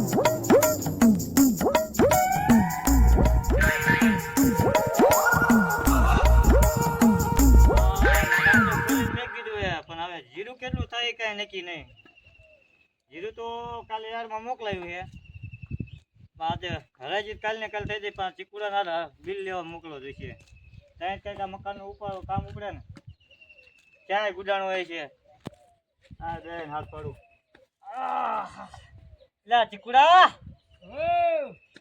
જીરું કેટલું થાય કઈ નક્કી નહીં. જીરું તો કાલે યારમાં મોકલાયું છે. આજે હરાજી કાલ ને કાલ થઈ જાય પણ ચીકુડા ના બિલ લેવા મોકલો જોઈશે. ત્યાં કઈક આ મકાન નું ઉપર કામ ઉપડે ને ક્યાંય ગુડાણું હોય છે. આ દે હાથ પાડું. લા ચીકુડા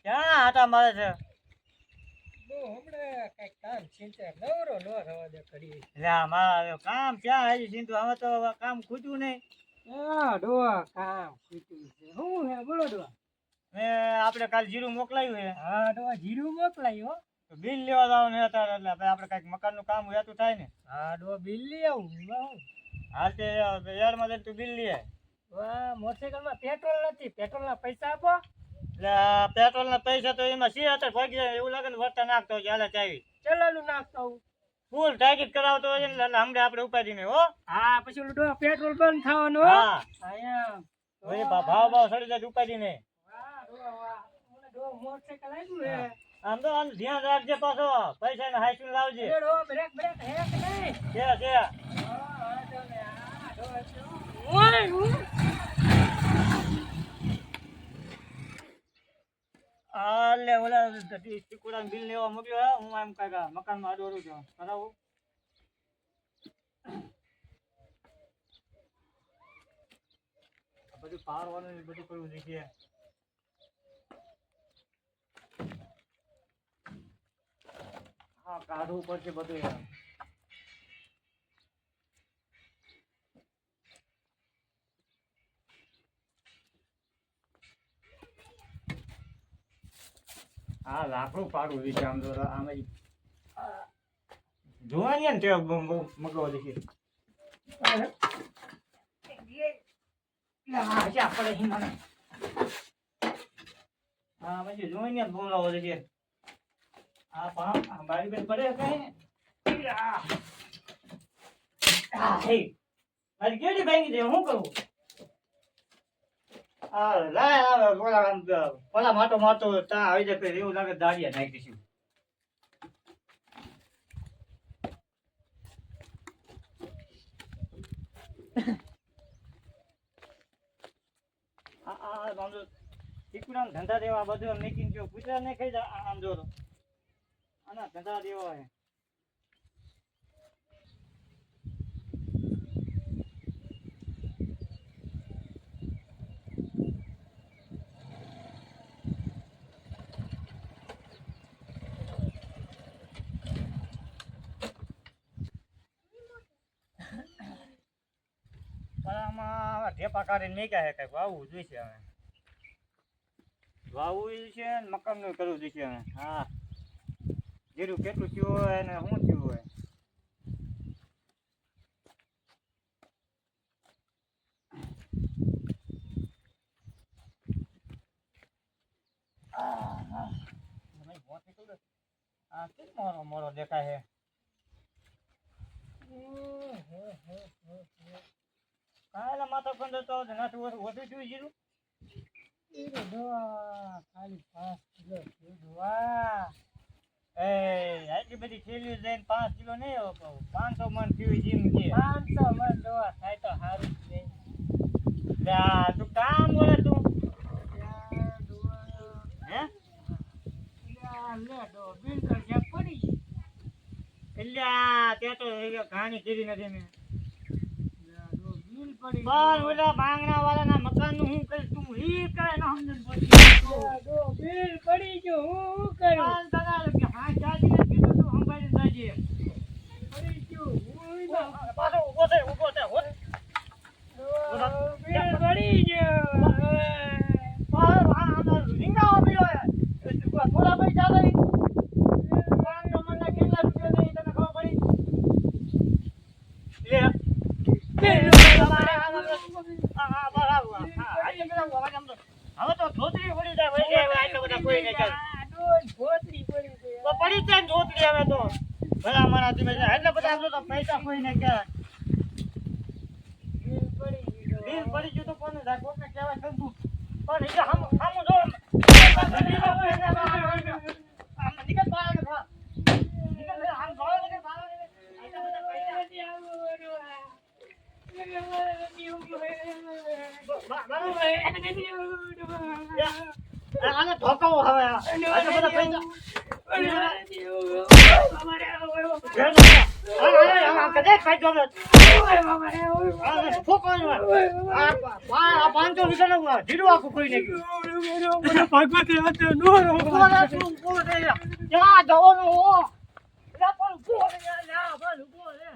ક્યાં હતા મારે છે? કામ ક્યાં આવી ચિંતુ હવે તો કામ ખૂટ્યું નહીં. આપડે કાલ જીરું મોકલાયું છે. હા ડોહા જીરું મોકલાયું. બિલ લેવા જવાનું હતા એટલે આપડે કઈક મકાન નું કામ હોતું થાય ને. હા ડોહા બિલ લઈ આવું. હાલ તે યાર માં તું બિલ લે. મોટરસાયકલ માં પેટ્રોલ નથી, પેટ્રોલ ના પૈસા આપો. એટલે પેટ્રોલ ના પૈસા તો એમાં સી હતા ભાગી જાય એવું લાગે ને વર્તા નાખતો હોય હાલે ચાવી ચલાનું નાખતો હું ફૂલ ટાઈટ કરાવતો હોય ને એટલે હમણાં આપડે ઉપાડી નહીં હો. હા પછી ઓલું ડોહા પેટ્રોલ બંધ થવાનું. હા ભાવ સડી જાય ઉપાડી નહીં. મોટરસાયકલ આવ્યું આમ તો આમ ધ્યાન રાખજે પાછો પૈસા ને હાઈસું લાવજે. બ્રેક બ્રેક હે કે નહીં? છે આલે ઓલા ચીકુડા બિલ લેવા મોકલ્યો. હું એમ કાકા મકાન માં અડોરું છું કરાવું. બધું પારવાનું બધું કરવું જોઈએ. હા કાઢવું પડશે બધું યાર. હા લાકડું પાડવું છે આમ તો આમ જોવાની ને તે મગવા દેખી. હા પછી જોઈને બોલાવો દેખી. આ બારી બેન પડે કઈ મારી કેડી ભાંગી દે હું કરું. પેલા માટો મારતો ત્યાં આવી જાય એવું લાગે દાડિયા નાખી દઈશું. ધંધા દેવા બધું મેકિંગ જો પૂછા ને ખાઈ જાય આમ જો આના ધંધા દેવા હોય. ઢેપા કાઢીને મેક્યા છે કઈક વાવવું જોઈશે હવે. વાવવું છે ને મકાન નું કરવું જોઈશે હવે. હા જીરું કેટલું થયું હોય ને શું થયું હોય. મોરો મોરો દેખાય છે. કાલે માથા પંદર તો નથી વધુ જોઈ જીરું. ખાલી 5 કિલો આટલી બધી થેલીઓ જઈને 5 કિલો નહીં 500 મણ થયું જીમ કે 500 મણ દવા થાય તો સારું જ નહીં. તું કામ બોલે તું હે બિલ તો જ્યાં પડી એટલે ત્યાં તો કહાની કરી નથી મેં. બિલ પડી ઓલા બાંગણા વાળાના મકાન નું હું કરીશ તું ઈ કાય ના સમજણ પડતી. બિલ પડી ગયું હું કરું. હા જાજી કીધું તું સંભાળી જાજે. પડી ગયું હું પાછો ઉભો છે બિલ પડી ગયું. રીંગા મળ્યો થોડા પૈસા લઈ 500 મણના કેટલા રૂપિયા લઈ તને ખબર પડી લે. હવે તો ધોતરી પડી જાય કોઈ નહીં ધોતરી પડી પડી જાય ને ધોતરી હવે તો ભલા મારા એટલે બધા તો પૈસા કોઈ ને કે બિલ પડી ગયું. બિલ પડી ગયું તો કોને કોને કહેવાય કંકુ પણ ઈ હામું જો આમ નીકળ બહાર નીકળ આમ જોડે નીકળ બહાર આને ધોકાવો હવે આને બધા પૈસા કદાચ ફાયદો આ 500 વીઘાનું જીરું આખું કોઈ નહીં ભગવતી હાથે નો રહો. ક્યાં જવાનું હો પણ ઉભો રે યાર, યા, બસ ઉભો રે.